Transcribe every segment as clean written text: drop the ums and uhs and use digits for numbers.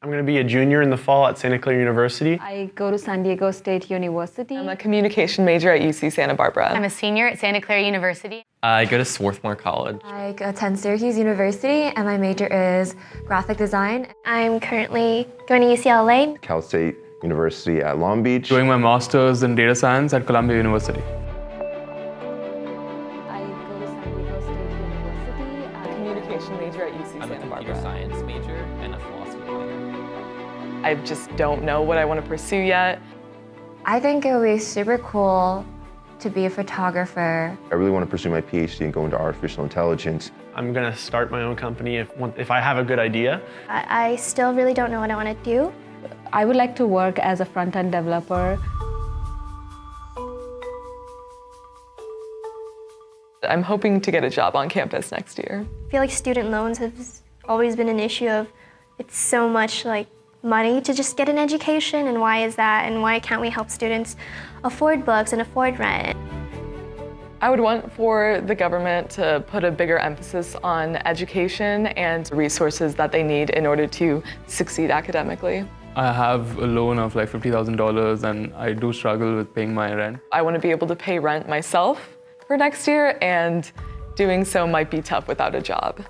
I'm going to be a junior in the fall at Santa Clara University. I go to San Diego State University. I'm a communication major at UC Santa Barbara. I'm a senior at Santa Clara University. I go to Swarthmore College. I attend Syracuse University, and my major is graphic design. I'm currently going to UCLA. Cal State University at Long Beach. Doing my master's in data science at Columbia University. I go to San Diego State University. Communication major at UC I'm a Santa computer Barbara. science major and a philosophy minor. I just don't know what I want to pursue yet. I think it would be super cool to be a photographer. I really want to pursue my PhD and go into artificial intelligence. I'm going to start my own company if I have a good idea. I still really don't know what I want to do. I would like to work as a front-end developer. I'm hoping to get a job on campus next year. I feel like student loans have always been an issue of it's so much like money to just get an education, and why is that, and why can't we help students afford books and afford rent? I would want for the government to put a bigger emphasis on education and resources that they need in order to succeed academically. I have a loan of like $50,000 and I do struggle with paying my rent. I want to be able to pay rent myself for next year, and doing so might be tough without a job.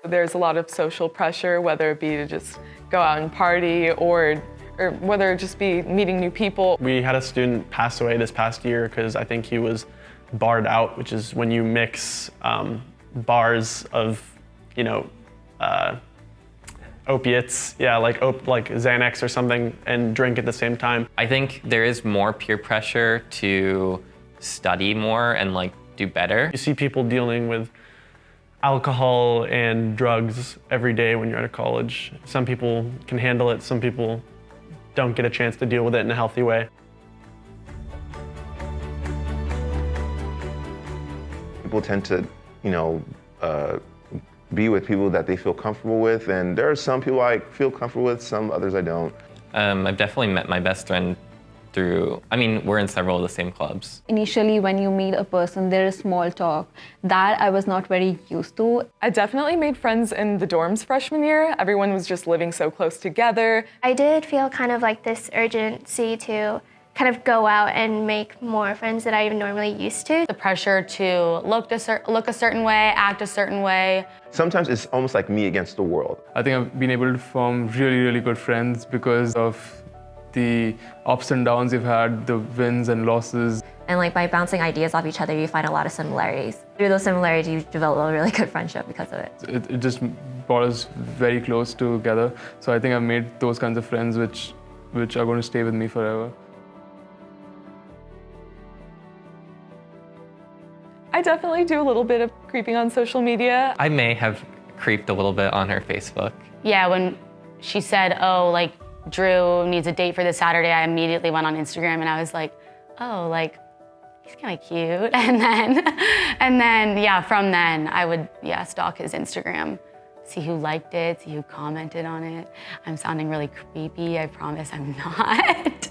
There's a lot of social pressure, whether it be to just go out and party or whether it just be meeting new people. We had a student pass away this past year because I think he was barred out, which is when you mix bars of, opiates, like Xanax or something, and drink at the same time. I think there is more peer pressure to study more and do better. You see people dealing with alcohol and drugs every day when you're at a college. Some people can handle it, some people don't get a chance to deal with it in a healthy way. People tend to, be with people that they feel comfortable with, and there are some people I feel comfortable with, some others I don't. I've definitely met my best friend through, we're in several of the same clubs. Initially, when you meet a person, there is small talk. That I was not very used to. I definitely made friends in the dorms freshman year. Everyone was just living so close together. I did feel kind of like this urgency to kind of go out and make more friends that I normally used to. The pressure to look a certain way, act a certain way. Sometimes it's almost like me against the world. I think I've been able to form really, really good friends because of the ups and downs you've had, the wins and losses. And by bouncing ideas off each other, you find a lot of similarities. Through those similarities, you develop a really good friendship because of it. It just brought us very close together. So I think I've made those kinds of friends which are going to stay with me forever. I definitely do a little bit of creeping on social media. I may have creeped a little bit on her Facebook. Yeah, when she said, Drew needs a date for this Saturday, I immediately went on Instagram and I was like, he's kind of cute. And then, from then, I would, stalk his Instagram, see who liked it, see who commented on it. I'm sounding really creepy, I promise I'm not.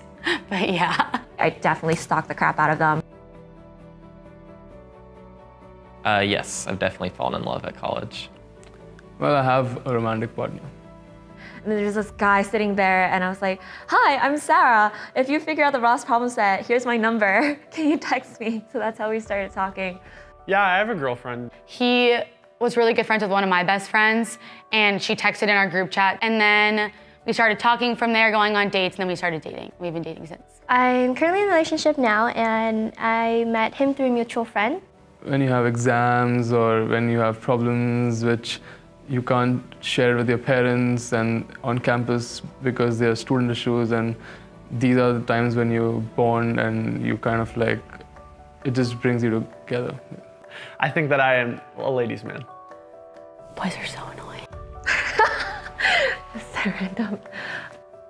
But yeah. I definitely stalked the crap out of them. Yes, I've definitely fallen in love at college. Well, I have a romantic partner. And there's this guy sitting there, and I was like, "Hi, I'm Sarah. If you figure out the Ross problem set, here's my number. Can you text me?" So that's how we started talking. Yeah, I have a girlfriend. He was really good friends with one of my best friends, and she texted in our group chat. And then we started talking from there, going on dates, and then we started dating. We've been dating since. I'm currently in a relationship now, and I met him through a mutual friend. When you have exams or when you have problems which you can't share with your parents and on campus because they are student issues, and these are the times when you bond and you kind of it just brings you together. I think that I am a ladies' man. Boys are so annoying. That's so random.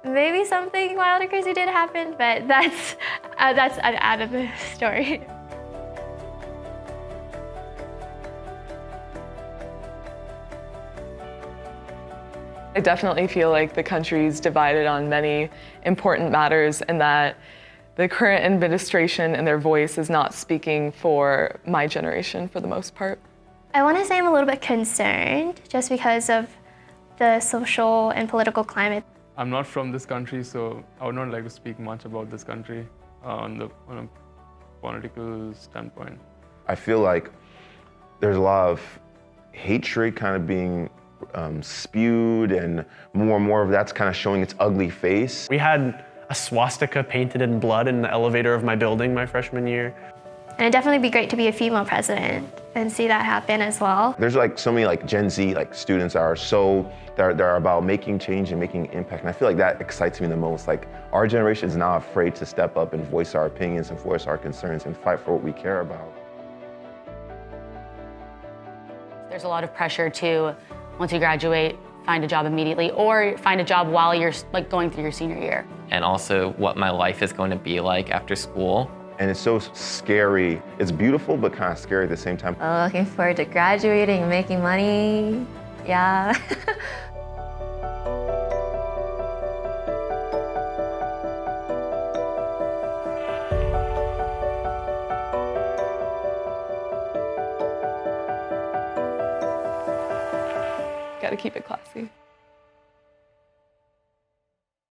Maybe something wild or crazy did happen, but that's out of the story. I definitely feel like the country is divided on many important matters, and that the current administration and their voice is not speaking for my generation for the most part. I want to say I'm a little bit concerned just because of the social and political climate. I'm not from this country, so I would not like to speak much about this country on a political standpoint. I feel like there's a lot of hatred kind of being spewed, and more of that's kind of showing its ugly face. We had a swastika painted in blood in the elevator of my building my freshman year. And it'd definitely be great to be a female president and see that happen as well. There's like so many like Gen Z like students that are about making change and making impact, and I feel like that excites me the most. Like our generation is not afraid to step up and voice our opinions and voice our concerns and fight for what we care about. There's a lot of pressure to, once you graduate, find a job immediately or find a job while you're like going through your senior year. And also what my life is going to be like after school. And it's so scary. It's beautiful, but kind of scary at the same time. Looking forward to graduating and making money. Yeah. Gotta keep it classy.